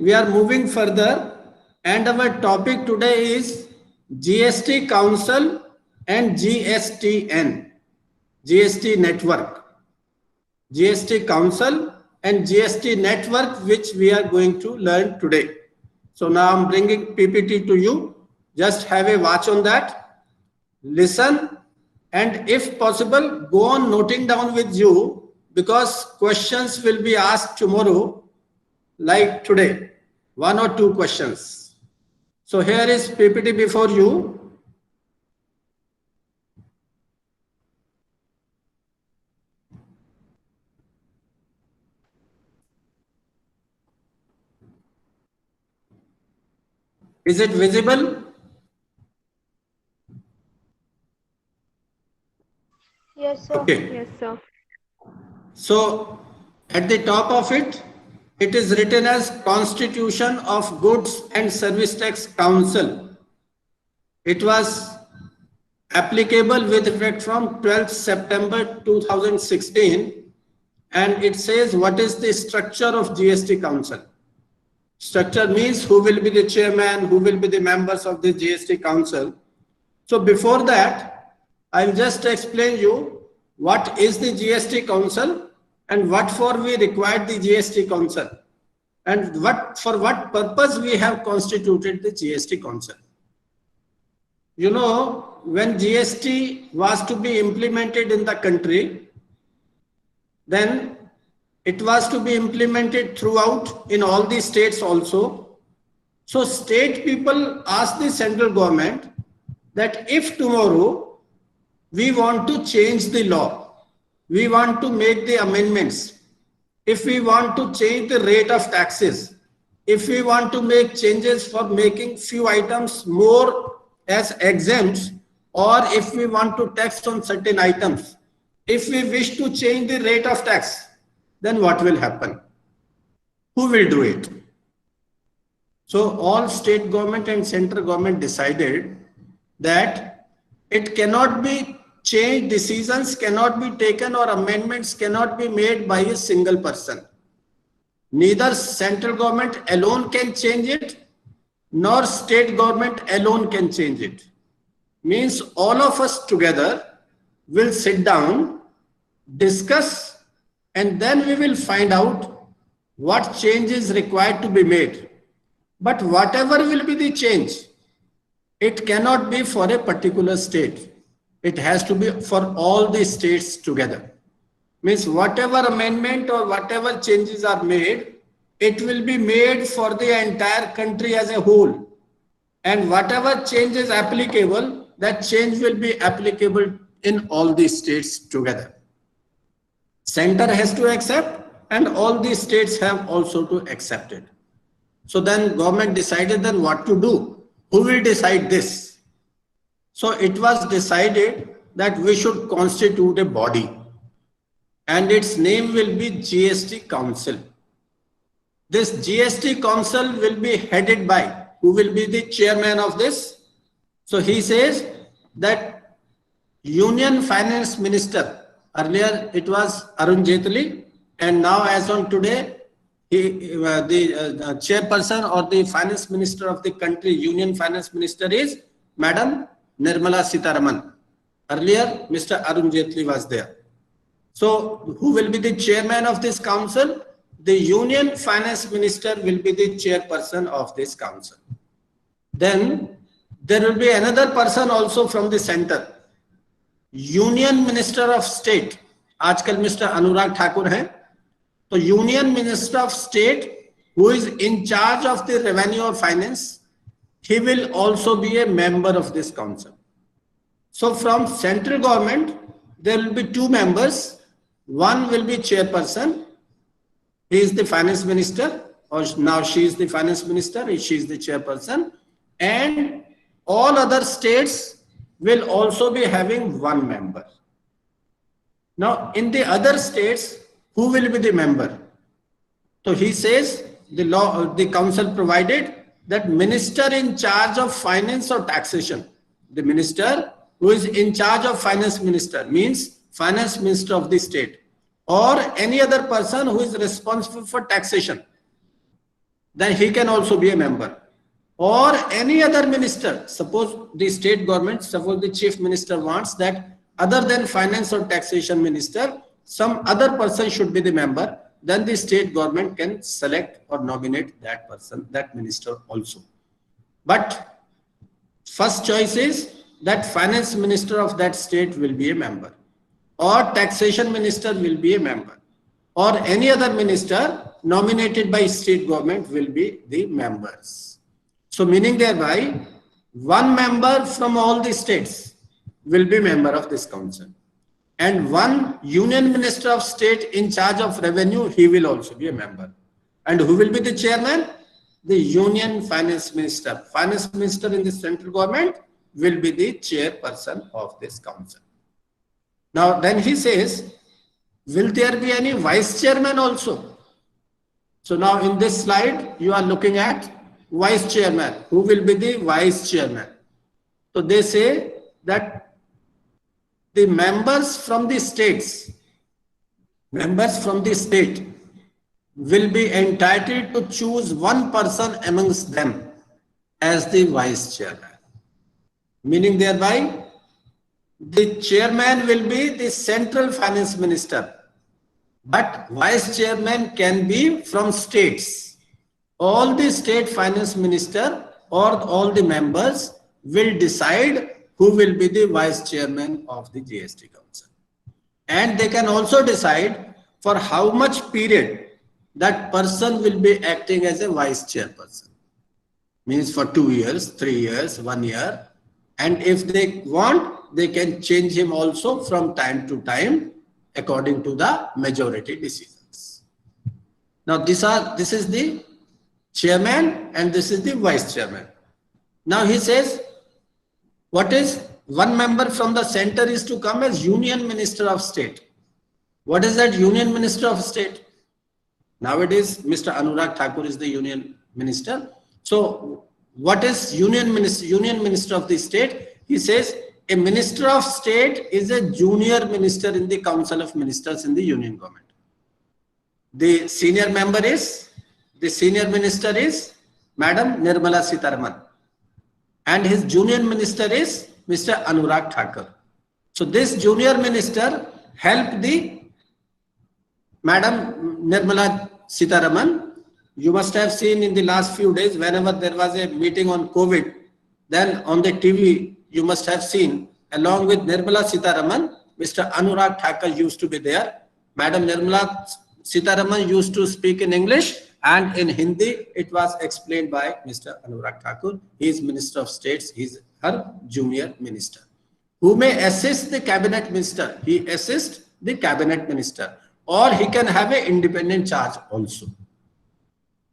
we are moving further, and our topic today is GST Council and GSTN, GST Network. GST Council and GST Network, which we are going to learn today. So now I'm bringing PPT to you. Just have a watch on that, listen, and if possible, go on noting down with you, because questions will be asked tomorrow, like today, 1 or 2 questions. So here is PPT before you. Is it visible? Yes, sir. Okay. Yes, sir. So at the top of it, it is written as Constitution of Goods and Service Tax Council. It was applicable with effect from 12th September 2016, and it says what is the structure of GST Council. Structure means who will be the chairman, who will be the members of the GST Council. So before that, I'll just explain you what is the GST Council and what for we required the GST Council and for what purpose we have constituted the GST Council. You know, when GST was to be implemented in the country, then it was to be implemented throughout in all the states also. So state people asked the central government that if tomorrow we want to change the law, we want to make the amendments, if we want to change the rate of taxes, if we want to make changes for making few items more as exempts, or if we want to tax on certain items, if we wish to change the rate of tax, then what will happen? Who will do it? So all state government and central government decided that it cannot be changed, decisions cannot be taken or amendments cannot be made by a single person. Neither central government alone can change it, nor state government alone can change it. Means all of us together will sit down, discuss, and then we will find out what change is required to be made. But whatever will be the change, it cannot be for a particular state. It has to be for all the states together. Means whatever amendment or whatever changes are made, it will be made for the entire country as a whole. And whatever change is applicable, that change will be applicable in all the states together. Center has to accept and all the states have also to accept it. So then government decided then what to do. Who will decide this? So it was decided that we should constitute a body and its name will be GST Council. This GST Council will be headed by, who will be the chairman of this? So he says that Union Finance Minister, earlier it was Arun Jaitley, and now as on today, the chairperson or the finance minister of the country, Union Finance Minister is Madam Nirmala Sitharaman. Earlier, Mr. Arun Jaitley was there. So who will be the chairman of this council? The Union Finance Minister will be the chairperson of this council. Then there will be another person also from the center. Union Minister of State, आजकल Mr. Anurag Thakur है. So Union Minister of State, who is in charge of the revenue or finance, he will also be a member of this council. So from central government, there will be 2 members. One will be chairperson. He is the finance minister, or now she is the finance minister, she is the chairperson. And all other states will also be having 1 member. Now in the other states, who will be the member? So he says the council provided that minister in charge of finance or taxation, the minister who is in charge of finance minister means finance minister of the state, or any other person who is responsible for taxation. then he can also be a member. Or any other minister, suppose the state government, suppose the chief minister wants that other than finance or taxation minister, some other person should be the member, then the state government can select or nominate that person, that minister also. But first choice is that finance minister of that state will be a member, or taxation minister will be a member, or any other minister nominated by state government will be the members. So meaning thereby, one member from all the states will be member of this council, and one union minister of state in charge of revenue, he will also be a member. And who will be the chairman? The union finance minister. Finance minister in the central government will be the chairperson of this council. Now then he says, will there be any vice chairman also? So now in this slide, you are looking at vice chairman. Who will be the vice chairman? So they say that the members from the states, members from the state will be entitled to choose one person amongst them as the vice chairman. Meaning thereby, the chairman will be the central finance minister, but vice chairman can be from states. All the state finance minister or all the members will decide who will be the vice chairman of the GST council. And they can also decide for how much period that person will be acting as a vice chairperson. Means for 2 years, 3 years, 1 year. And if they want, they can change him also from time to time according to the majority decisions. Now this is the chairman and this is the vice chairman. Now he says, what is one member from the center is to come as union minister of state. What is that union minister of state? Nowadays, Mr. Anurag Thakur is the union minister. So what is union minister of the state? He says a minister of state is a junior minister in the council of ministers in the union government. The senior minister is Madam Nirmala Sitharaman, and his junior minister is Mr. Anurag Thakur. So this junior minister helped the Madam Nirmala Sitharaman. You must have seen in the last few days, whenever there was a meeting on COVID, then on the TV, you must have seen, along with Nirmala Sitharaman, Mr. Anurag Thakur used to be there. Madam Nirmala Sitharaman used to speak in English, and in Hindi, it was explained by Mr. Anurag Thakur. He is Minister of States. He is her junior minister. Who may assist the cabinet minister? He assists the cabinet minister, or he can have an independent charge also.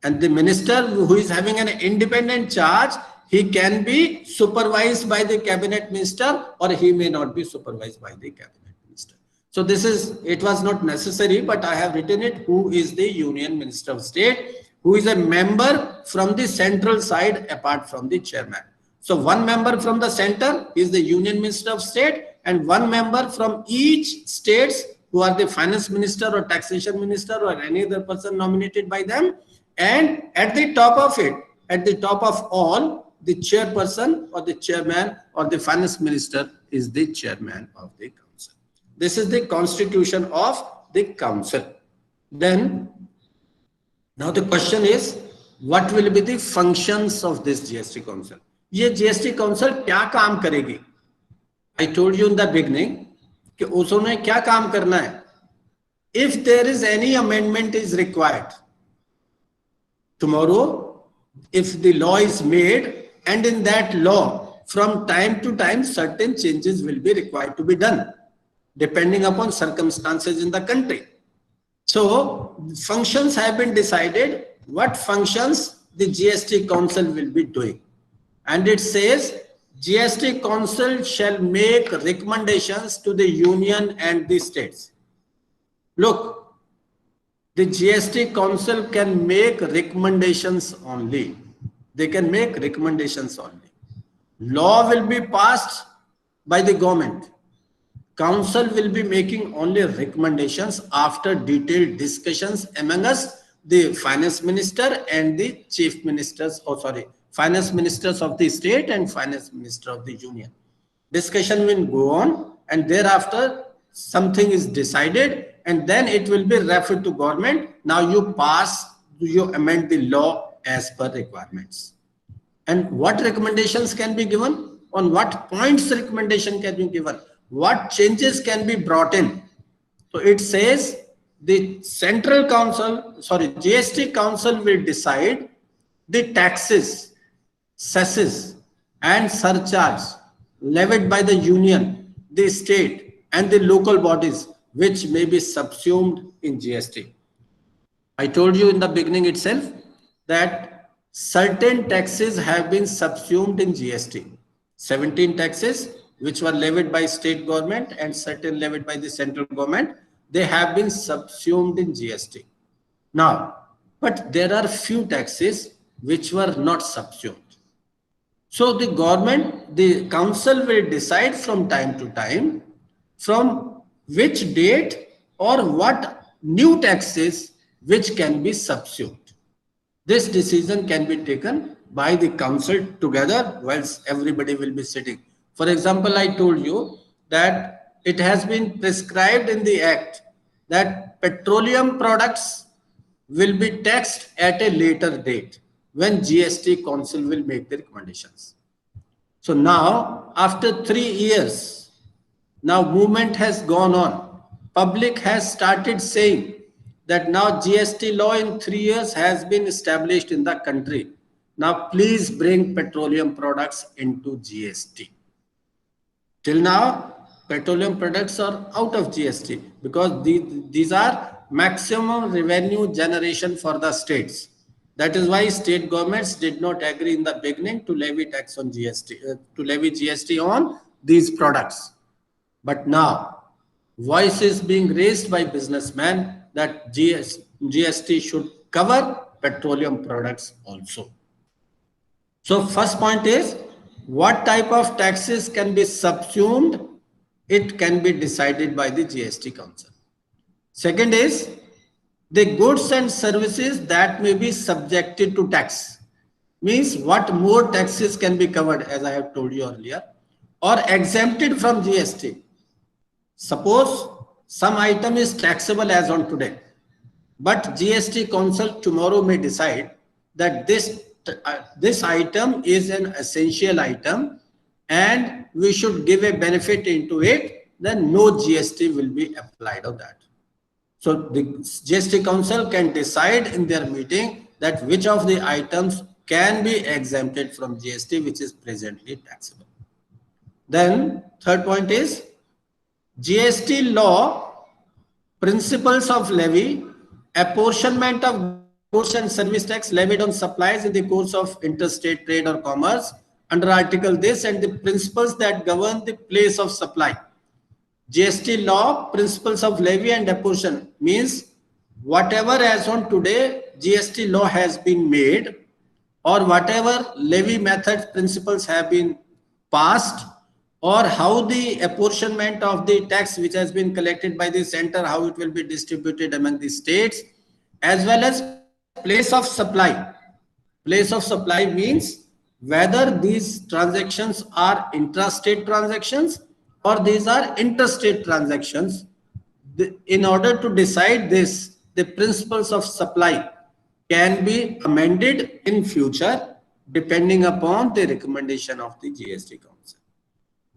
And the minister who is having an independent charge, he can be supervised by the cabinet minister, or he may not be supervised by the cabinet minister. So this is, it was not necessary, but I have written it, who is the union minister of state, who is a member from the central side apart from the chairman. So one member from the center is the union minister of state, and one member from each states who are the finance minister or taxation minister or any other person nominated by them. And at the top of it, at the top of all, the chairperson or the chairman or the finance minister is the chairman of the council. This is the constitution of the council. Then, now the question is, what will be the functions of this GST council? ये GST council क्या काम करेगी? I told you in the beginning कि उसने क्या काम करना है? If there is any amendment is required, tomorrow, if the law is made, and in that law, from time to time, certain changes will be required to be done, depending upon circumstances in the country. So, functions have been decided, what functions the GST council will be doing. And it says, GST council shall make recommendations to the union and the states. Look, the GST council can make recommendations only. They can make recommendations only. Law will be passed by the government. Council will be making only recommendations after detailed discussions among us the finance minister and the chief ministers, finance ministers of the state and finance minister of the union. Discussion will go on, and thereafter something is decided, and then it will be referred to government. Now you amend the law as per requirements. And what recommendations can be given? On what points recommendation can be given? What changes can be brought in? So it says the Central Council, GST Council will decide the taxes, cesses and surcharge levied by the union, the state and the local bodies which may be subsumed in GST. I told you in the beginning itself that certain taxes have been subsumed in GST. 17 taxes which were levied by state government and certain levied by the central government, they have been subsumed in GST. Now, but there are few taxes which were not subsumed. So the government, the council will decide from time to time from which date or what new taxes which can be subsumed. This decision can be taken by the council together whilst everybody will be sitting. For example, I told you that it has been prescribed in the act that petroleum products will be taxed at a later date when GST council will make the recommendations. So now, after 3 years, now movement has gone on. Public has started saying that now GST law in 3 years has been established in the country. Now please bring petroleum products into GST. Till now, petroleum products are out of GST because these are maximum revenue generation for the states. That is why state governments did not agree in the beginning to levy tax on GST, to levy GST on these products. But now, voice is being raised by businessmen that GST should cover petroleum products also. So first point is, what type of taxes can be subsumed? It can be decided by the GST Council. Second is, the goods and services that may be subjected to tax. Means what more taxes can be covered, as I have told you earlier, or exempted from GST. Suppose some item is taxable as on today, but GST Council tomorrow may decide that this item is an essential item and we should give a benefit into it, then no GST will be applied on that. So the GST Council can decide in their meeting that which of the items can be exempted from GST, which is presently taxable. Then third point is GST law, principles of levy, apportionment of goods and service tax levied on supplies in the course of interstate trade or commerce under article this, and the principles that govern the place of supply. GST law, principles of levy and apportion means whatever as on today GST law has been made, or whatever levy methods principles have been passed, or how the apportionment of the tax which has been collected by the center, how it will be distributed among the states, as well as place of supply. Place of supply means whether these transactions are intrastate transactions or these are interstate transactions. In order to decide this, the principles of supply can be amended in future depending upon the recommendation of the GST Council.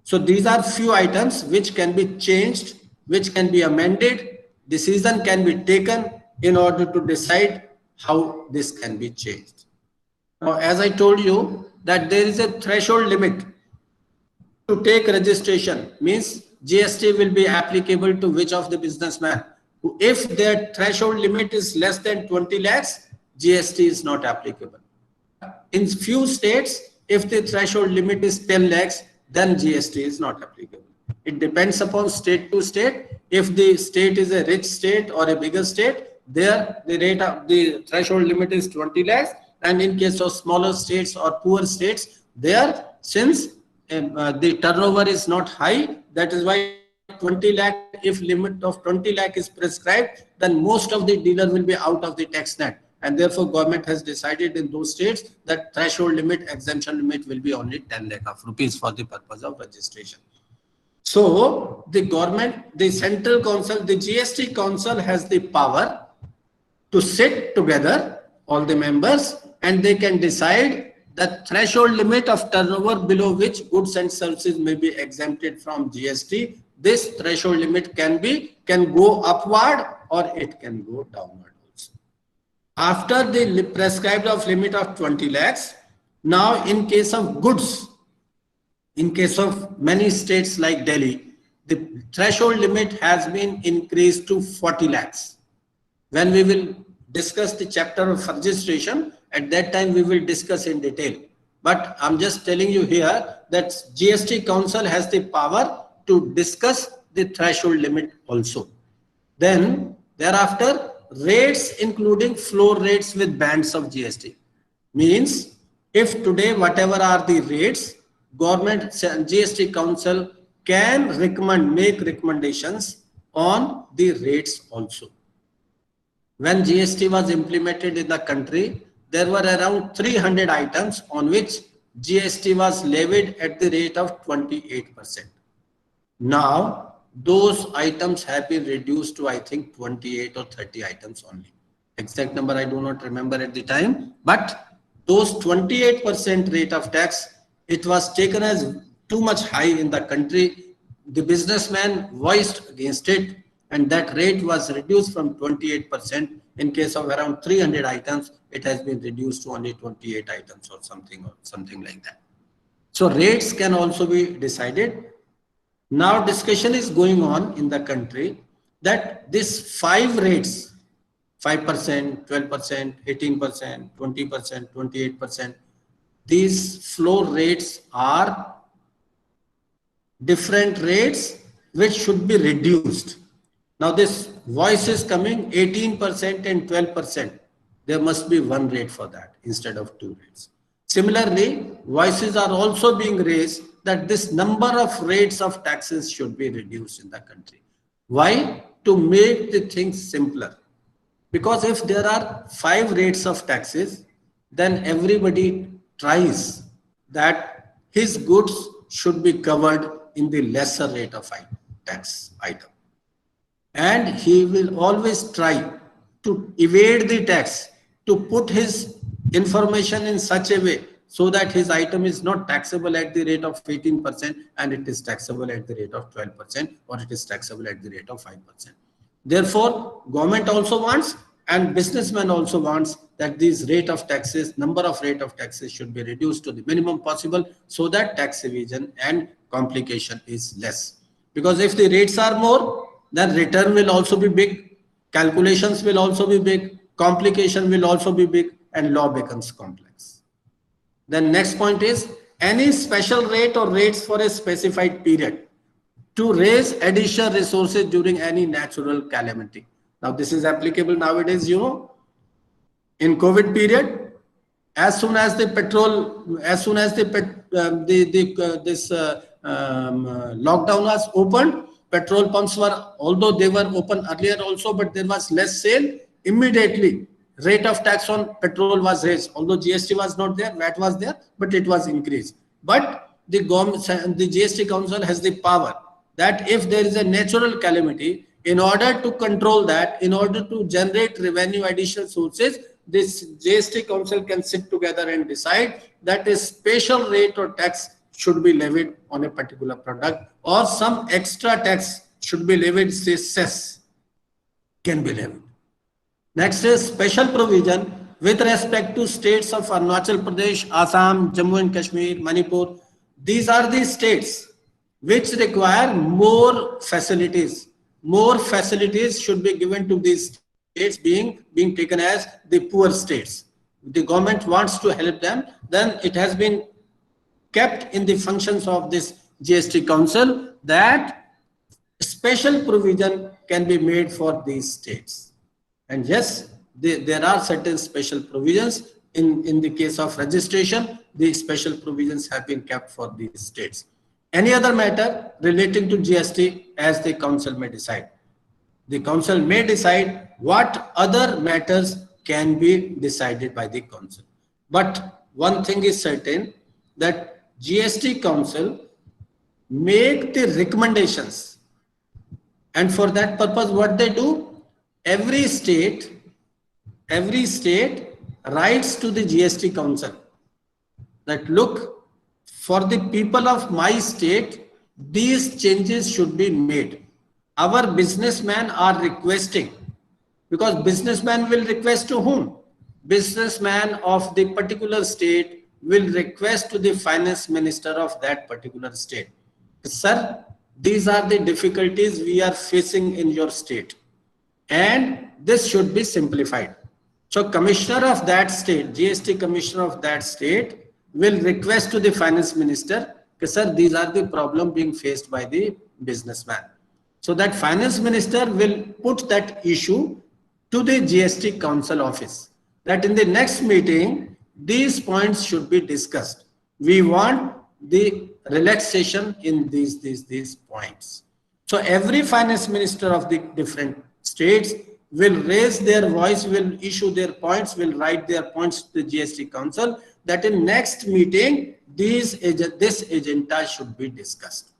So these are few items which can be changed, which can be amended. Decision can be taken in order to decide how this can be changed. Now, as I told you that there is a threshold limit to take registration, means GST will be applicable to which of the businessman. If their threshold limit is less than 20 lakhs, GST is not applicable. In few states, if the threshold limit is 10 lakhs, then GST is not applicable. It depends upon state to state. If the state is a rich state or a bigger state, there the rate of the threshold limit is 20 lakhs. And in case of smaller states or poor states, there, since the turnover is not high, that is why 20 lakh, if limit of 20 lakh is prescribed, then most of the dealer will be out of the tax net. And therefore, government has decided in those states that threshold limit, exemption limit will be only 10 lakh of rupees for the purpose of registration. So the government, the central council, the GST council has the power to sit together, all the members, and they can decide the threshold limit of turnover below which goods and services may be exempted from GST. This threshold limit can go upward or it can go downward also. After the prescribed of limit of 20 lakhs, now in case of goods, in case of many states like Delhi, the threshold limit has been increased to 40 lakhs. When we will discuss the chapter of registration, at that time we will discuss in detail. But I'm just telling you here that GST Council has the power to discuss the threshold limit also. Then thereafter, rates including floor rates with bands of GST. Means if today whatever are the rates, government GST Council can make recommendations on the rates also. When GST was implemented in the country, there were around 300 items on which GST was levied at the rate of 28%. Now, those items have been reduced to, I think, 28 or 30 items only. Exact number I do not remember at the time, but those 28% rate of tax, it was taken as too much high in the country. The businessman voiced against it, and that rate was reduced from 28%. In case of around 300 items, it has been reduced to only 28 items or something like that. So rates can also be decided. Now discussion is going on in the country that this 5 rates, 5%, 12%, 18%, 20%, 28%, these floor rates are different rates which should be reduced. Now this voice is coming 18% and 12%. There must be one rate for that instead of 2 rates. Similarly, voices are also being raised that this number of rates of taxes should be reduced in the country. Why? To make the things simpler. Because if there are 5 rates of taxes, then everybody tries that his goods should be covered in the lesser rate of tax item. And he will always try to evade the tax, to put his information in such a way so that his item is not taxable at the rate of 18% and it is taxable at the rate of 12% or it is taxable at the rate of 5%. Therefore, government also wants and businessman also wants that these rate of taxes, number of rate of taxes should be reduced to the minimum possible so that tax evasion and complication is less. Because if the rates are more, then return will also be big, calculations will also be big, complication will also be big, and law becomes complex. Then next point is any special rate or rates for a specified period to raise additional resources during any natural calamity. Now this is applicable nowadays, you know, in COVID period, as soon as the petrol, as soon as this lockdown was opened, petrol pumps were, although they were open earlier also, but there was less sale. Immediately, rate of tax on petrol was raised. Although GST was not there, VAT was there, but it was increased. But the government, the GST Council has the power that if there is a natural calamity, in order to control that, in order to generate revenue additional sources, this GST Council can sit together and decide that a special rate or tax should be levied on a particular product or some extra tax should be levied, say cess can be levied. Next is special provision with respect to states of Arunachal Pradesh, Assam, Jammu and Kashmir, Manipur. These are the states which require more facilities. More facilities should be given to these states being taken as the poor states. The government wants to help them, then it has been kept in the functions of this GST Council that special provision can be made for these states. And yes, there are certain special provisions in the case of registration. The special provisions have been kept for these states. Any other matter relating to GST as the council may decide. The council may decide what other matters can be decided by the council. But one thing is certain, that GST council make the recommendations, and for that purpose what they do, every state writes to the GST council that look, for the people of my state, these changes should be made. Our businessmen are requesting, because businessman will request to whom? Businessman of the particular state will request to the finance minister of that particular state. Sir, these are the difficulties we are facing in your state, and this should be simplified. So commissioner of that state, GST commissioner of that state, will request to the finance minister, sir, these are the problem being faced by the businessman. So that finance minister will put that issue to the GST council office, that in the next meeting, these points should be discussed. We want the relaxation in these points. So every finance minister of the different states will raise their voice, will issue their points, will write their points to the GST council, that in next meeting, this agenda should be discussed.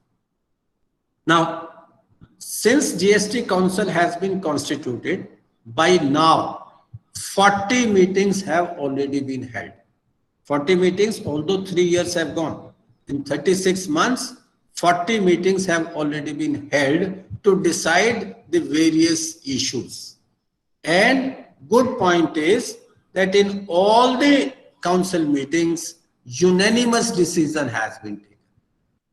Now, since GST council has been constituted, by now, 40 meetings have already been held. 40 meetings, although 3 years have gone. In 36 months, 40 meetings have already been held to decide the various issues. And good point is that in all the council meetings, unanimous decision has been taken.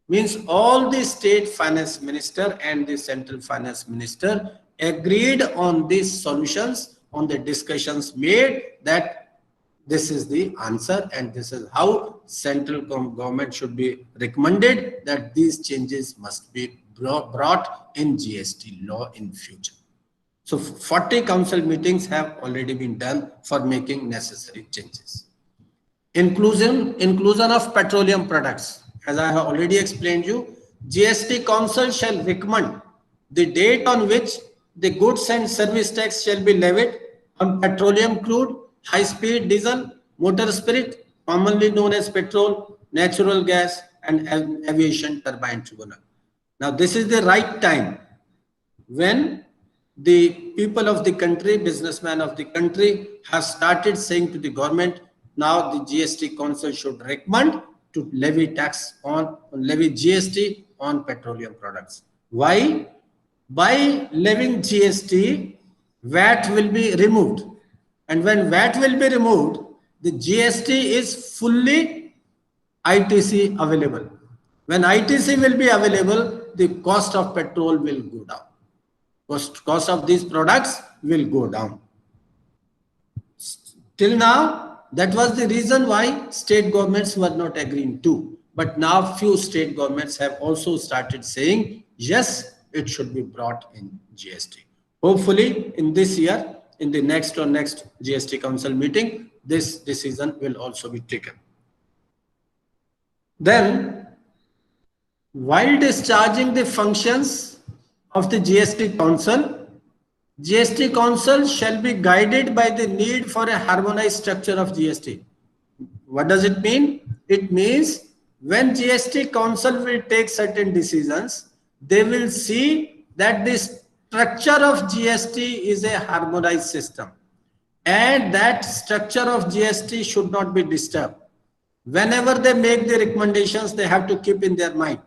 Means all the state finance minister and the central finance minister agreed on these solutions, on the discussions made, that this is the answer and this is how central government should be recommended, that these changes must be brought in GST law in future. So 40 council meetings have already been done for making necessary changes. Inclusion of petroleum products. As I have already explained you, GST council shall recommend the date on which the goods and service tax shall be levied on petroleum crude, high-speed diesel, motor spirit, commonly known as petrol, natural gas, and aviation turbine tribunal. Now, this is the right time when the people of the country, businessmen of the country, have started saying to the government, now the GST council should recommend to levy GST on petroleum products. Why? By levying GST, VAT will be removed. And when VAT will be removed, the GST is fully ITC available. When ITC will be available, the cost of petrol will go down. Cost of these products will go down. Till now, that was the reason why state governments were not agreeing to. But now few state governments have also started saying, yes, it should be brought in GST. Hopefully, in this year, in the next GST council meeting, this decision will also be taken. Then, while discharging the functions of the GST council shall be guided by the need for a harmonized structure of GST. What does it mean? It means when GST council will take certain decisions, they will see that the structure of GST is a harmonized system, and that structure of GST should not be disturbed. Whenever they make the recommendations, they have to keep in their mind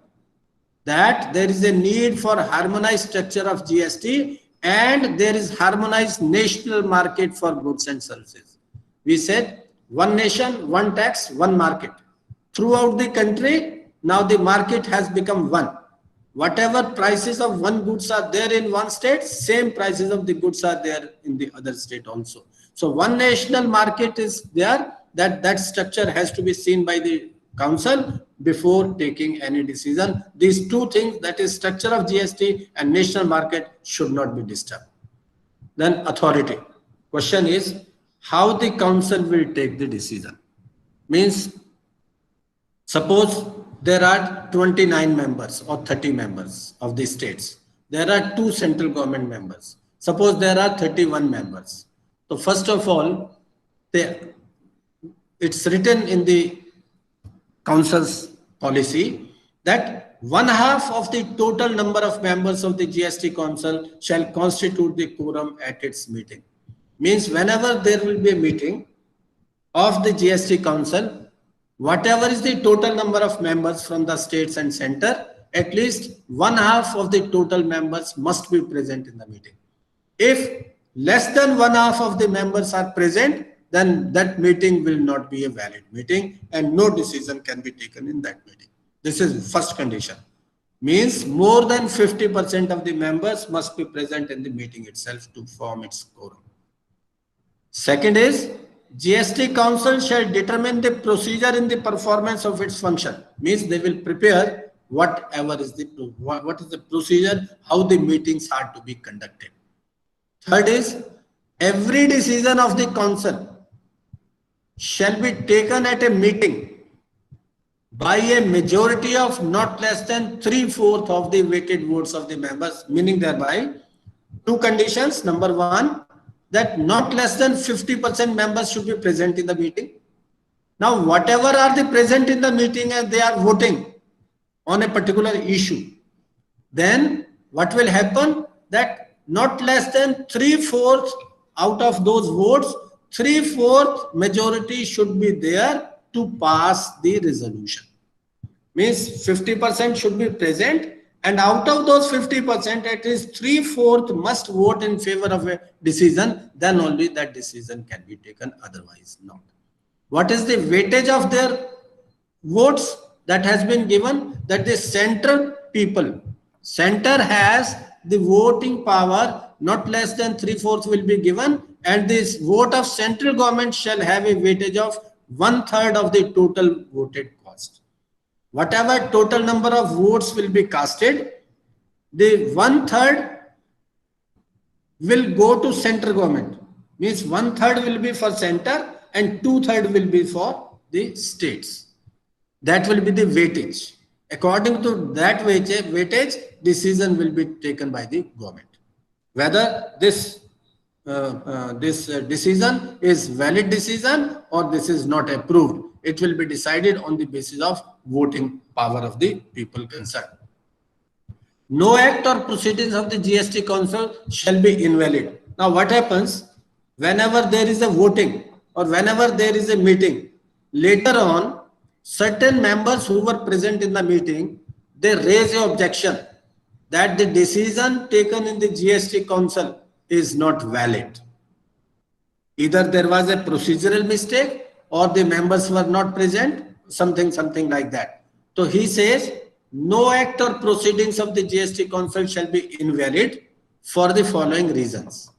that there is a need for harmonized structure of GST, and there is harmonized national market for goods and services. We said one nation, one tax, one market. Throughout the country, now the market has become one. Whatever prices of one goods are there in one state, same prices of the goods are there in the other state also. So one national market is there, that structure has to be seen by the council before taking any decision. These two things, that is structure of GST and national market, should not be disturbed. Then authority. Question is how the council will take the decision. Means suppose there are 29 members or 30 members of the states. there are 2 central government members. Suppose there are 31 members. So first of all, it's written in the council's policy that 1/2 of the total number of members of the GST council shall constitute the quorum at its meeting. Means whenever there will be a meeting of the GST council, whatever is the total number of members from the states and center, at least 1/2 of the total members must be present in the meeting. If less than 1/2 of the members are present, then that meeting will not be a valid meeting and no decision can be taken in that meeting. This is first condition. Means more than 50% of the members must be present in the meeting itself to form its quorum. Second is, GST council shall determine the procedure in the performance of its function. Means they will prepare whatever is what is the procedure, how the meetings are to be conducted. Third is, every decision of the council shall be taken at a meeting by a majority of not less than 3/4 of the weighted votes of the members, meaning thereby 2 conditions. Number 1, that not less than 50% members should be present in the meeting. Now, whatever are the present in the meeting and they are voting on a particular issue, then what will happen? That not less than 3/4 out of those votes, 3/4 majority should be there to pass the resolution. Means 50% should be present, and out of those 50%, at least 3/4 must vote in favor of a decision, then only that decision can be taken, otherwise not. What is the weightage of their votes that has been given? That the central people, center has the voting power, not less than 3/4 will be given, and this vote of central government shall have a weightage of 1/3 of the total voted cost. Whatever total number of votes will be casted, the 1/3 will go to central government. Means 1/3 will be for center and 2/3 will be for the states. That will be the weightage. According to that weightage, decision will be taken by the government. Whether this decision is valid decision or this is not approved, it will be decided on the basis of voting power of the people concerned. No act or proceedings of the GST council shall be invalid. Now what happens whenever there is a voting or whenever there is a meeting, later on certain members who were present in the meeting, they raise an objection that the decision taken in the GST council is not valid. Either there was a procedural mistake or the members were not present, something like that. So he says, no act or proceedings of the GST council shall be invalid for the following reasons.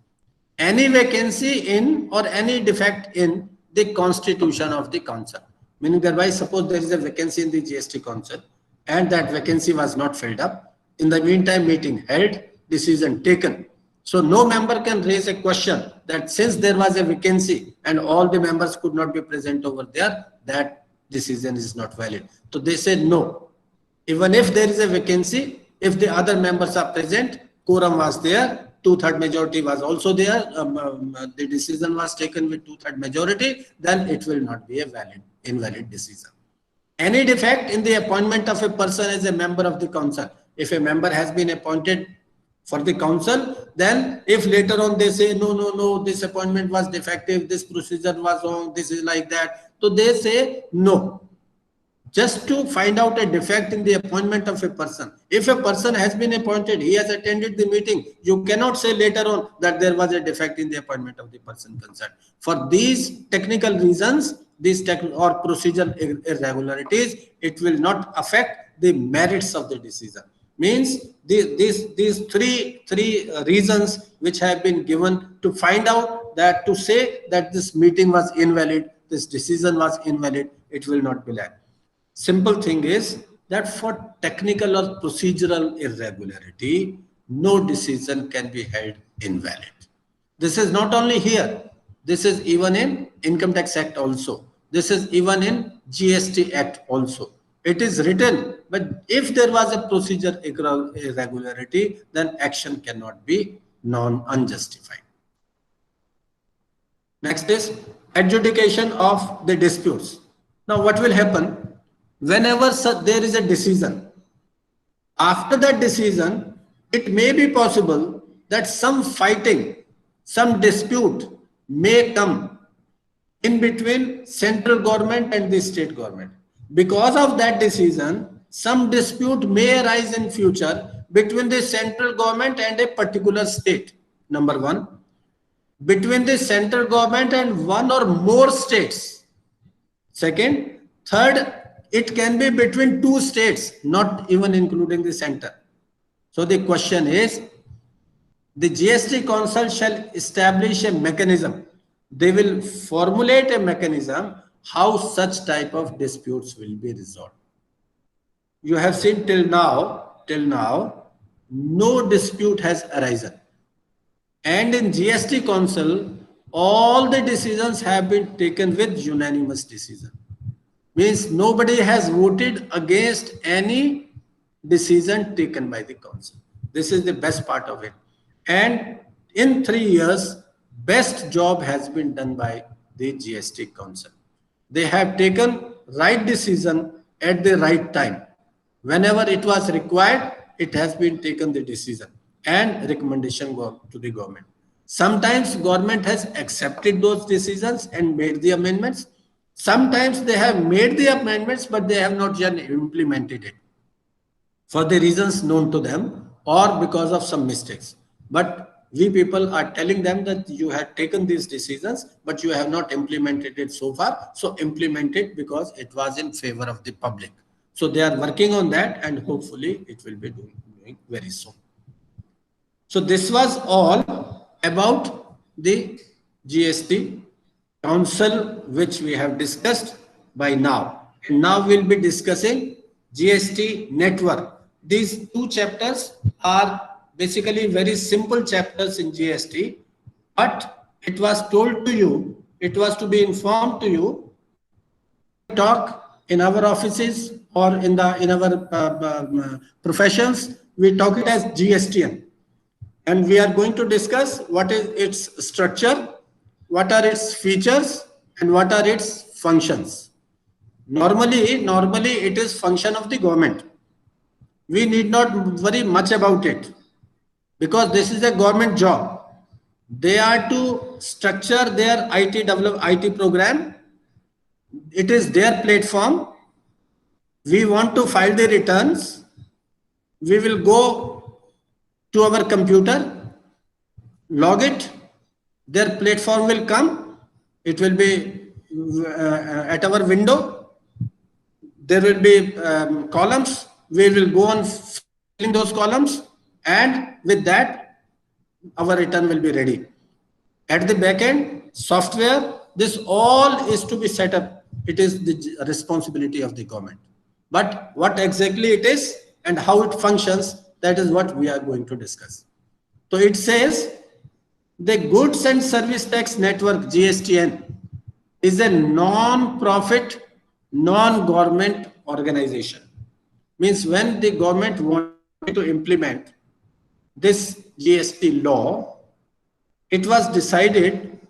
Any vacancy in or any defect in the constitution of the council. Meaning thereby, suppose there is a vacancy in the GST council and that vacancy was not filled up. In the meantime, meeting held, decision taken. So no member can raise a question that since there was a vacancy and all the members could not be present over there, that decision is not valid. So they said no. Even if there is a vacancy, if the other members are present, quorum was there, 2/3 majority was also there, the decision was taken with 2/3 majority, then it will not be a invalid decision. Any defect in the appointment of a person as a member of the council. If a member has been appointed for the council, then if later on they say, no, this appointment was defective, this procedure was wrong, this is like that. So they say no. Just to find out a defect in the appointment of a person. If a person has been appointed, he has attended the meeting, you cannot say later on that there was a defect in the appointment of the person concerned. For these technical reasons, these or procedural irregularities, it will not affect the merits of the decision. Means these three reasons which have been given to find out that, to say that this meeting was invalid, this decision was invalid, it will not be like. Simple thing is that for technical or procedural irregularity, no decision can be held invalid. This is not only here, this is even in Income Tax Act also. This is even in GST Act also. It is written, but if there was a procedure irregularity, then action cannot be unjustified. Next is adjudication of the disputes. Now, what will happen whenever there is a decision? After that decision, it may be possible that some fighting, some dispute may come in between central government and the state government. Because of that decision, some dispute may arise in future between the central government and a particular state. Number one, between the central government and one or more states. Second, third, it can be between two states, not even including the center. So the question is, the GST Council shall establish a mechanism. They will formulate a mechanism how such type of disputes will be resolved. You have seen till now, no dispute has arisen. And in GST Council, all the decisions have been taken with unanimous decision. Means nobody has voted against any decision taken by the council. This is the best part of it. And in 3 years, best job has been done by the GST Council. They have taken right decision at the right time. Whenever it was required, it has been taken the decision and recommendation go to the government. Sometimes government has accepted those decisions and made the amendments. Sometimes they have made the amendments, but they have not yet implemented it for the reasons known to them or because of some mistakes. But we people are telling them that you have taken these decisions, but you have not implemented it so far. So implement it because it was in favor of the public. So they are working on that and hopefully it will be doing very soon. So this was all about the GST Council, which we have discussed by now. And now we'll be discussing GST network. These two chapters are basically very simple chapters in GST, but it was told to you, it was to be informed to you, talk in our offices or in our professions, we talk it as GSTN. And we are going to discuss what is its structure, what are its features, and what are its functions. Normally it is function of the government. We need not worry much about it because this is a government job. They are to structure their IT program. It is their platform. We want to file the returns. We will go to our computer, log it. Their platform will come. It will be at our window. There will be columns. We will go on filling those columns, and with that, our return will be ready. At the back end, software, this all is to be set up. It is the responsibility of the government. But what exactly it is and how it functions, that is what we are going to discuss. So it says, the Goods and Service Tax Network, GSTN, is a non-profit, non-government organization. Means when the government wanted to implement this GST law, it was decided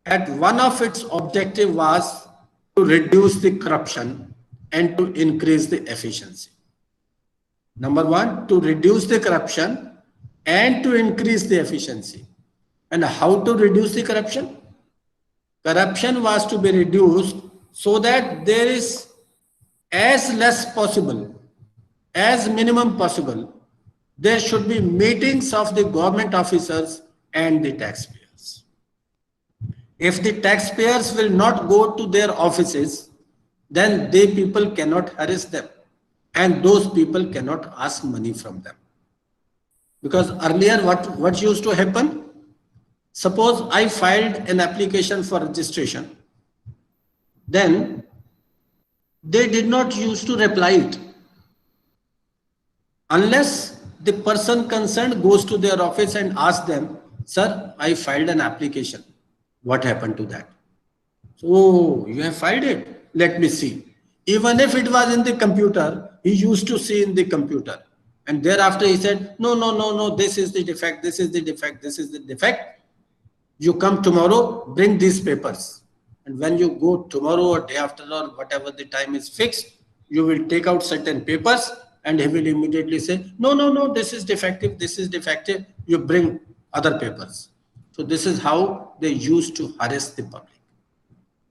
that one of its objective was to reduce the corruption and to increase the efficiency. Number one, to reduce the corruption and to increase the efficiency. And how to reduce the corruption? Corruption was to be reduced so that there is as less possible, as minimum possible, there should be meetings of the government officers and the taxpayers. If the taxpayers will not go to their offices, then they people cannot harass them and those people cannot ask money from them. Because earlier what used to happen? Suppose I filed an application for registration, then they did not use to reply it unless the person concerned goes to their office and asks them, sir, I filed an application. What happened to that? So, you have filed it. Let me see. Even if it was in the computer, he used to see in the computer. And thereafter he said, no, no, no, no, this is the defect, this is the defect, this is the defect. You come tomorrow, bring these papers. And when you go tomorrow or day after or whatever the time is fixed, you will take out certain papers and he will immediately say, no, no, no, this is defective, this is defective. You bring other papers. So this is how they used to harass the public.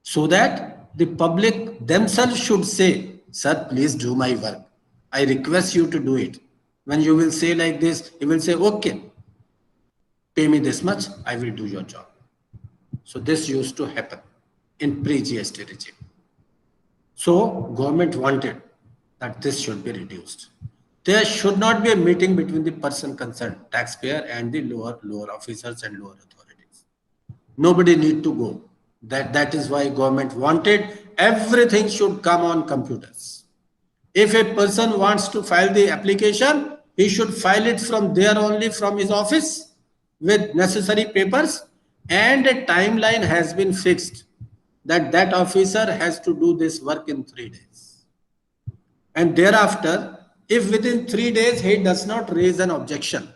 So that the public themselves should say, sir, please do my work. I request you to do it. When you will say like this, he will say, okay, pay me this much, I will do your job. So this used to happen in pre-GST regime. So government wanted that this should be reduced. There should not be a meeting between the person concerned, taxpayer, and the lower officers and lower authorities. Nobody need to go. That is why government wanted everything should come on computers. If a person wants to file the application, he should file it from there only, from his office, with necessary papers, and a timeline has been fixed that that officer has to do this work in 3 days. And thereafter, if within 3 days he does not raise an objection,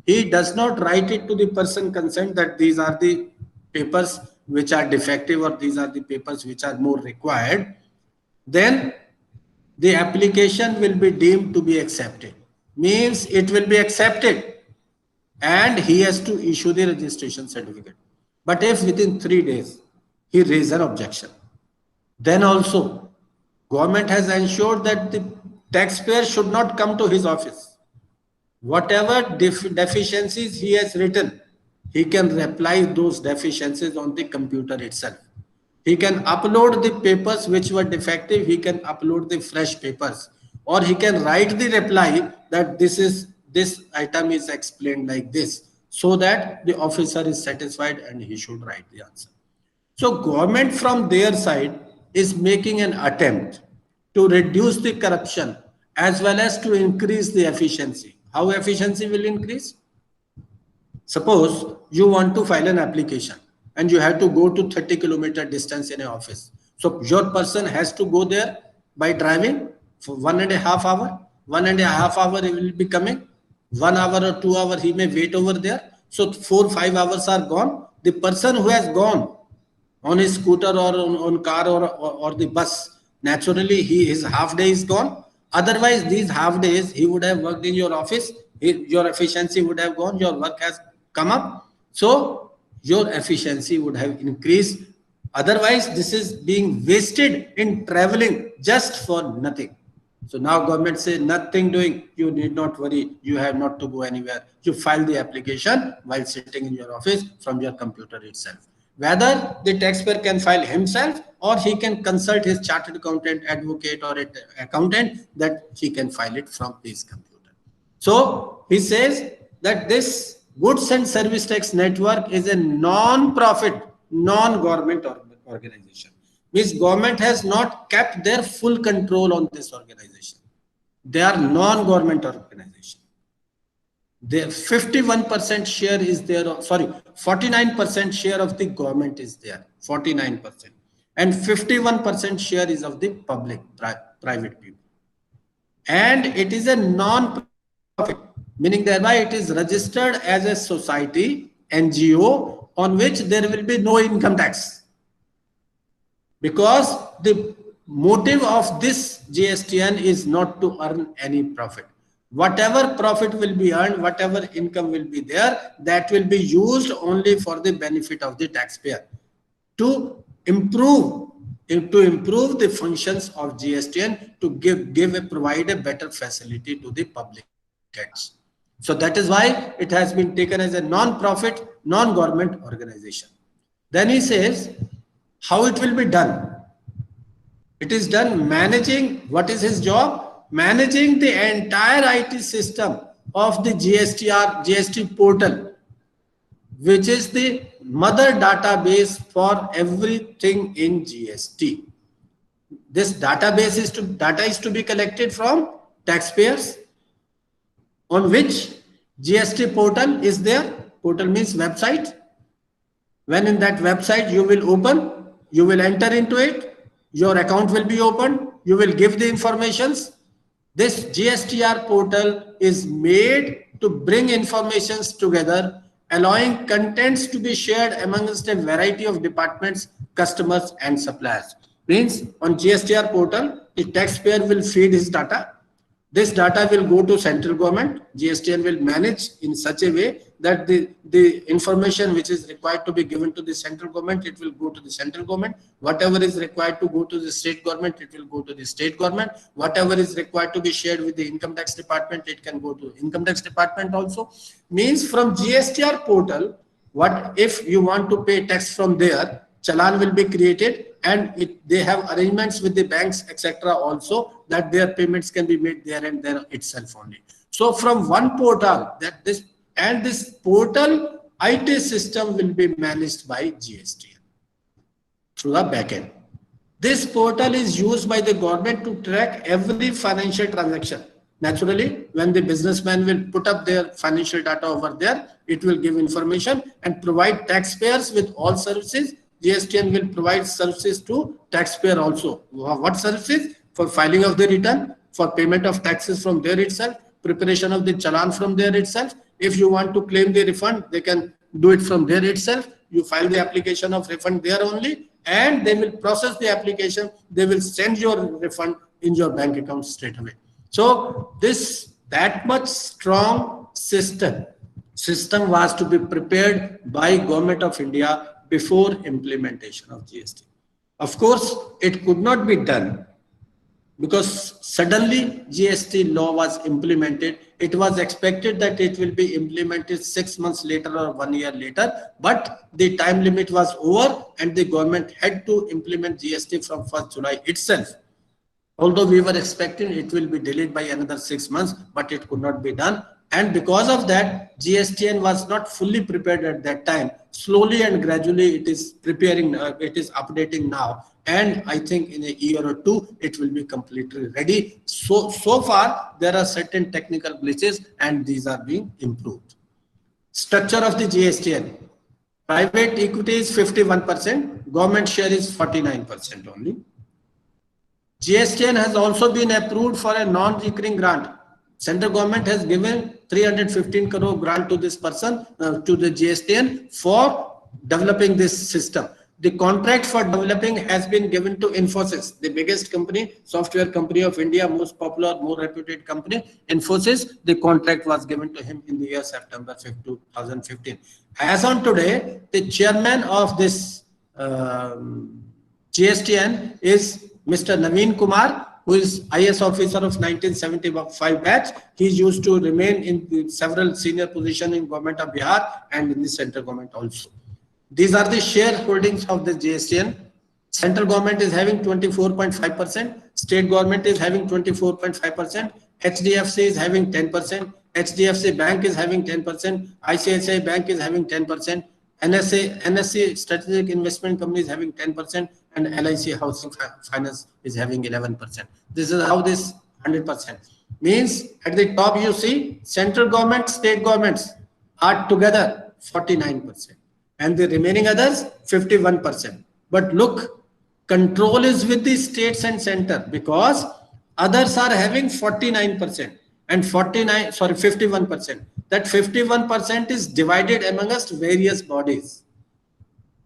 he does not write it to the person concerned that these are the papers which are defective or these are the papers which are more required, then the application will be deemed to be accepted. Means it will be accepted and he has to issue the registration certificate. But if within 3 days he raises an objection, then also government has ensured that the taxpayer should not come to his office. Whatever deficiencies he has written, he can reply those deficiencies on the computer itself. He can upload the papers which were defective, he can upload the fresh papers, or he can write the reply that this item is explained like this, so that the officer is satisfied and he should write the answer. So government from their side is making an attempt to reduce the corruption as well as to increase the efficiency. How efficiency will increase? Suppose you want to file an application and you have to go to 30-kilometer distance in an office. So your person has to go there by driving for 1.5 hours. 1.5 hours he will be coming. 1 hour or 2 hours he may wait over there. So 4-5 hours are gone. The person who has gone on his scooter or on car or the bus, naturally his half day is gone. Otherwise these half days he would have worked in your office. Your efficiency would have gone. Your work has come up. So your efficiency would have increased. Otherwise, this is being wasted in traveling just for nothing. So now government says nothing doing. You need not worry. You have not to go anywhere. You file the application while sitting in your office from your computer itself. Whether the taxpayer can file himself or he can consult his chartered accountant, advocate, or accountant that he can file it from his computer. So he says that this Goods and Service Tax Network is a non-profit, non-government organization. Means government has not kept their full control on this organization. They are non-government organization. Their 51% share is there, 49% share of the government is there, 49%. And 51% share is of the public, private people. And it is a non-profit, meaning thereby it is registered as a society, NGO, on which there will be no income tax. Because the motive of this GSTN is not to earn any profit. Whatever profit will be earned, whatever income will be there, that will be used only for the benefit of the taxpayer to improve the functions of GSTN, to provide a better facility to the public. So that is why it has been taken as a non-profit, non-government organization. Then he says how it will be done. It is done managing, what is his job? Managing the entire IT system of the GST portal, which is the mother database for everything in GST. This database data is to be collected from taxpayers, on which GST portal is there. Portal means website. When in that website you will open, you will enter into it, your account will be opened, you will give the informations. This GSTR portal is made to bring informations together, allowing contents to be shared amongst a variety of departments, customers and suppliers. Means on GSTR portal, the taxpayer will feed his data. This data will go to central government. GSTN will manage in such a way that the information which is required to be given to the central government, it will go to the central government. Whatever is required to go to the state government, it will go to the state government. Whatever is required to be shared with the income tax department, it can go to income tax department also. Means from GSTR portal, what if you want to pay tax from there, challan will be created, and they have arrangements with the banks, etc. also, that their payments can be made there and there itself only. So from one portal, this portal IT system will be managed by GSTN through the backend. This portal is used by the government to track every financial transaction. Naturally, when the businessman will put up their financial data over there, it will give information and provide taxpayers with all services. GSTN will provide services to taxpayer also. What services? For filing of the return, for payment of taxes from there itself, preparation of the challan from there itself. If you want to claim the refund, they can do it from there itself. You file the application of refund there only, and they will process the application. They will send your refund in your bank account straight away. So that much strong system was to be prepared by Government of India before implementation of GST. Of course, it could not be done because suddenly GST law was implemented. It was expected that it will be implemented 6 months later or 1 year later, but the time limit was over and the government had to implement GST from 1st July itself. Although we were expecting it will be delayed by another 6 months, but it could not be done. And because of that, GSTN was not fully prepared at that time. Slowly and gradually it is preparing, it is updating now. And I think in a year or two, it will be completely ready. So far, there are certain technical glitches and these are being improved. Structure of the GSTN. Private equity is 51%, government share is 49% only. GSTN has also been approved for a non-recurring grant. Central government has given 315 crore grant to this person, to the GSTN for developing this system. The contract for developing has been given to Infosys, the biggest company, software company of India, most popular, more reputed company. Infosys, the contract was given to him in the year September 2015. As on today, the chairman of this GSTN is Mr. Naveen Kumar, who is IS officer of 1975 batch. He used to remain in several senior positions in government of Bihar and in the central government also. These are the shareholdings of the GSTN. Central government is having 24.5%, state government is having 24.5%, HDFC is having 10%, HDFC Bank is having 10%, ICICI Bank is having 10%, NSE Strategic Investment Company is having 10%, and LIC Housing Finance is having 11%. This is how this 100% means. At the top you see central government, state governments are together 49%, and the remaining others 51%. But look, control is with the states and center, because others are having 49% and 51%. That 51% is divided amongst various bodies.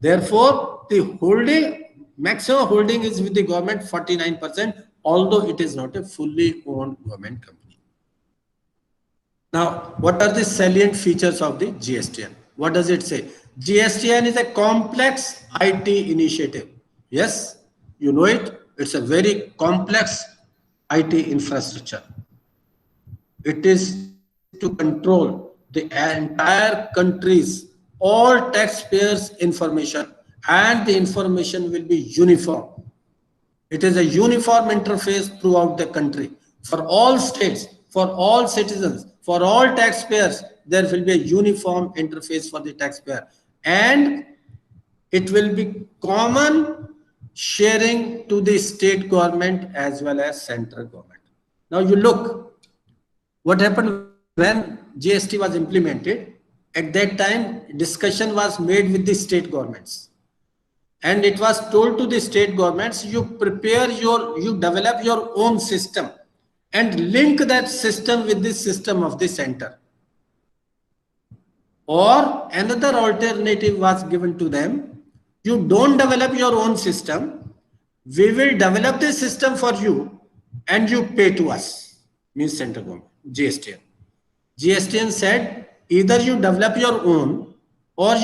Therefore, the maximum holding is with the government 49%, although it is not a fully owned government company. Now, what are the salient features of the GSTN? What does it say? GSTN is a complex IT initiative. Yes, you know it. It's a very complex IT infrastructure. It is to control the entire country's all taxpayers' information, and the information will be uniform. It is a uniform interface throughout the country. For all states, for all citizens, for all taxpayers, there will be a uniform interface for the taxpayer. And it will be common sharing to the state government as well as central government. Now you look, what happened when GST was implemented. At that time, discussion was made with the state governments. and it was told to the state governments, you develop your own system and link that system with the system of the center. Or another alternative was given to them, you don't develop your own system, we will develop the system for you and you pay to us, means central government, GSTN. GSTN said, either you develop your own or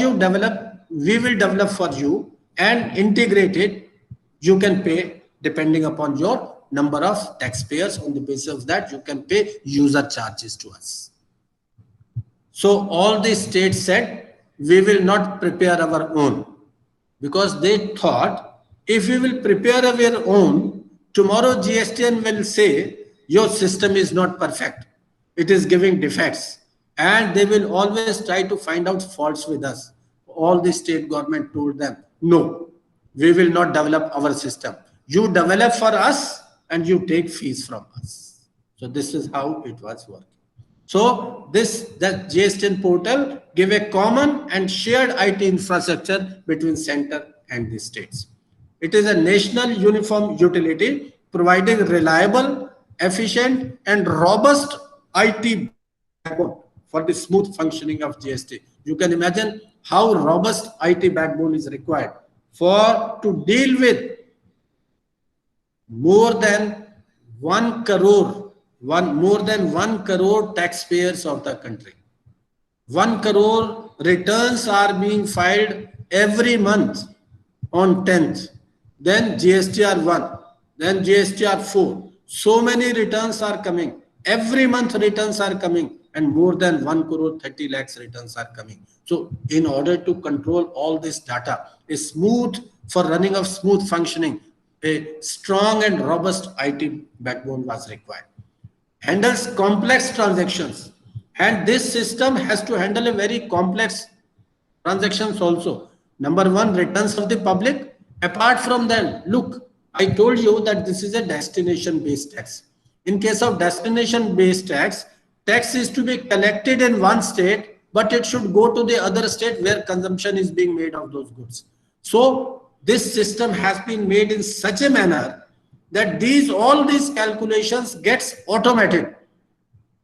we will develop for you and integrate it. You can pay depending upon your number of taxpayers. On the basis of that, you can pay user charges to us. So all the states said, we will not prepare our own, because they thought if we will prepare our own, tomorrow GSTN will say your system is not perfect, it is giving defects, and they will always try to find out faults with us. All the state government told them, no, we will not develop our system. You develop for us and you take fees from us. So this is how it was working. So the GSTN portal give a common and shared IT infrastructure between center and the states. It is a national uniform utility providing reliable, efficient and robust IT backbone for the smooth functioning of GST. You can imagine how robust IT backbone is required to deal with more than 1 crore taxpayers of the country. 1 crore returns are being filed every month on 10th. Then GSTR 1, then GSTR 4. So many returns are coming. Every month returns are coming, and more than 1 crore 30 lakhs returns are coming. So in order to control all this data, for running of smooth functioning, a strong and robust IT backbone was required. Handles complex transactions, and this system has to handle a very complex transactions also. Number one, returns of the public. Apart from that, look, I told you that this is a destination based tax. In case of destination based tax is to be collected in one state, but it should go to the other state where consumption is being made of those goods. So this system has been made in such a manner that all these calculations gets automated.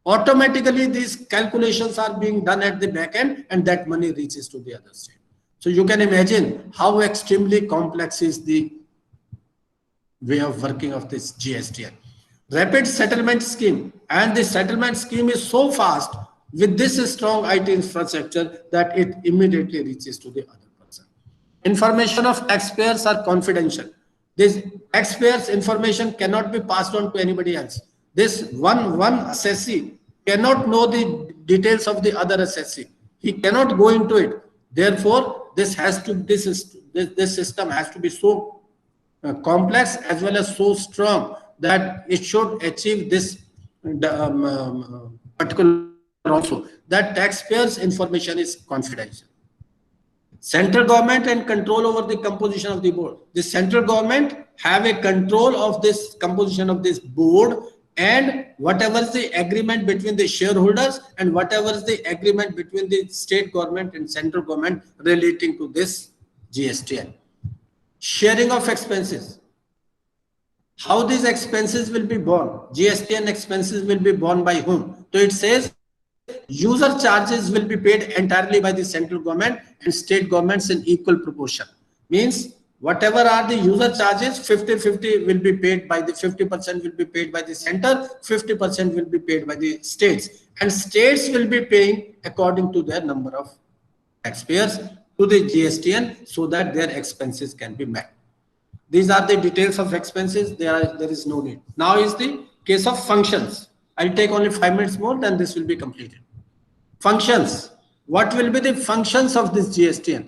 Automatically, these calculations are being done at the back end, and that money reaches to the other state. So you can imagine how extremely complex is the way of working of this GSTN. Rapid settlement scheme, and the settlement scheme is so fast with this strong IT infrastructure that it immediately reaches to the other person. Information of taxpayers are confidential. This taxpayers' information cannot be passed on to anybody else. This one assessee cannot know the details of the other assessee. He cannot go into it. Therefore, this system has to be so complex as well as so strong that it should achieve this particular also, that taxpayers' information is confidential. Central government and control over the composition of the board. The central government have a control of this composition of this board, and whatever is the agreement between the shareholders and whatever is the agreement between the state government and central government relating to this GSTN. Sharing of expenses. How these expenses will be borne? GSTN expenses will be borne by whom? So it says user charges will be paid entirely by the central government and state governments in equal proportion. Means whatever are the user charges, 50-50 will be paid by the 50% will be paid by the center, 50% will be paid by the states, and states will be paying according to their number of taxpayers to the GSTN so that their expenses can be met. These are the details of expenses. There is no need. Now is the case of functions. I'll take only 5 minutes more, then this will be completed. Functions. What will be the functions of this GSTN?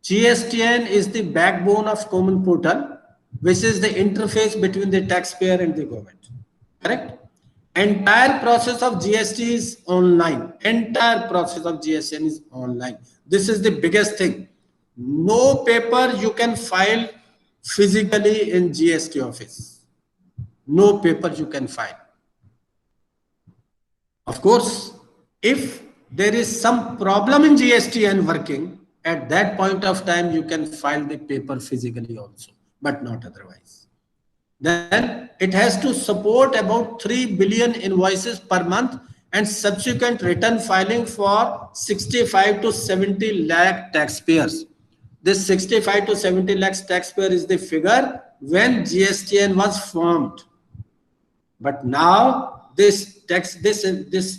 GSTN is the backbone of common portal, which is the interface between the taxpayer and the government. Correct? Entire process of GST is online. Entire process of GSTN is online. This is the biggest thing. No paper you can file physically in GST office. No paper you can file. Of course, if there is some problem in GSTN working, at that point of time, you can file the paper physically also, but not otherwise. Then it has to support about 3 billion invoices per month and subsequent return filing for 65 to 70 lakh taxpayers. This 65 to 70 lakhs taxpayer is the figure when GSTN was formed. But now this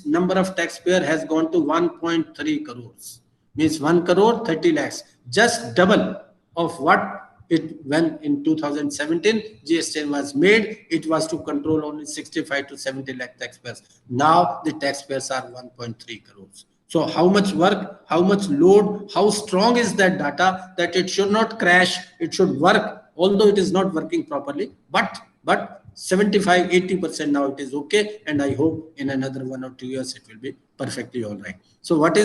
number of taxpayer has gone to 1.3 crores, means 1 crore 30 lakhs, just double of what it when in 2017 GSTN was made. It was to control only 65 to 70 lakh taxpayers. Now the taxpayers are 1.3 crores. So how much work, how much load, how strong is that data that it should not crash, it should work, although it is not working properly, but 75-80% now it is okay, and I hope in another 1 or 2 years it will be perfectly all right. So what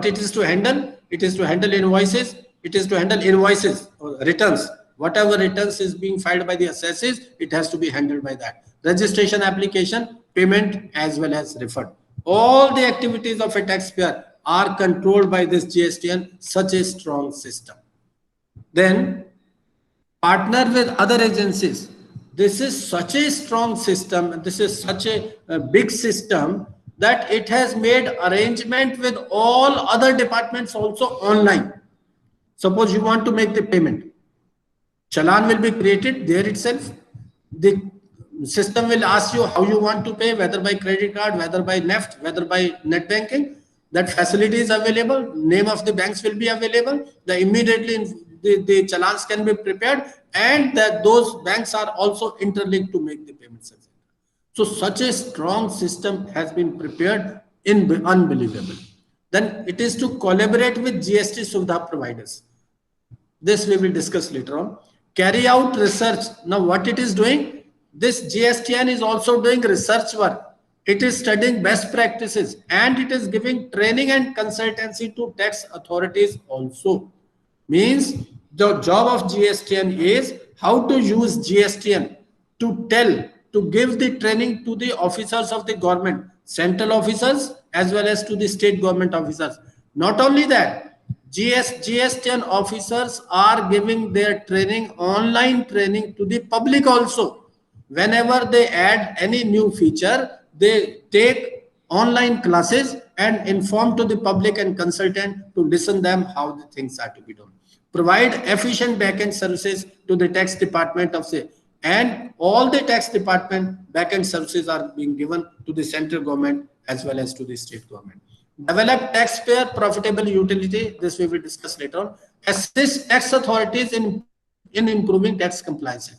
it is to handle? It is to handle invoices. It is to handle invoices or returns. Whatever returns is being filed by the assessees, it has to be handled by that. Registration application, payment, as well as refund. All the activities of a taxpayer are controlled by this GSTN, such a strong system. Then partner with other agencies. This is such a strong system. This is such a big system that it has made arrangement with all other departments also online. Suppose you want to make the payment, challan will be created there itself. The system will ask you how you want to pay, whether by credit card, whether by NEFT, whether by net banking. That facility is available. Name of the banks will be available. Immediately the challans can be prepared, and that those banks are also interlinked to make the payments. So such a strong system has been prepared, unbelievable. Then it is to collaborate with GST Suvidha providers. This we will discuss later on. Carry out research. Now what it is doing? This GSTN is also doing research work. It is studying best practices, and it is giving training and consultancy to tax authorities also. Means the job of GSTN is how to use GSTN to give the training to the officers of the government, central officers as well as to the state government officers. Not only that, GSTN officers are giving their training, online training, to the public also. Whenever they add any new feature, they take online classes and inform to the public and consultant to listen them how the things are to be done. Provide efficient backend services to the tax department of say, and all the tax department backend services are being given to the central government as well as to the state government. Develop taxpayer profitable utility. This we will discuss later on. Assist tax authorities in improving tax compliance.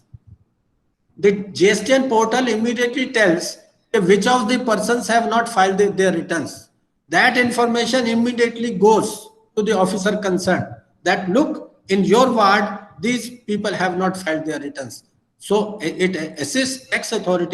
The GSTN portal immediately tells which of the persons have not filed their returns. That information immediately goes to the officer concerned that look, in your ward, these people have not filed their returns. So it assists tax authority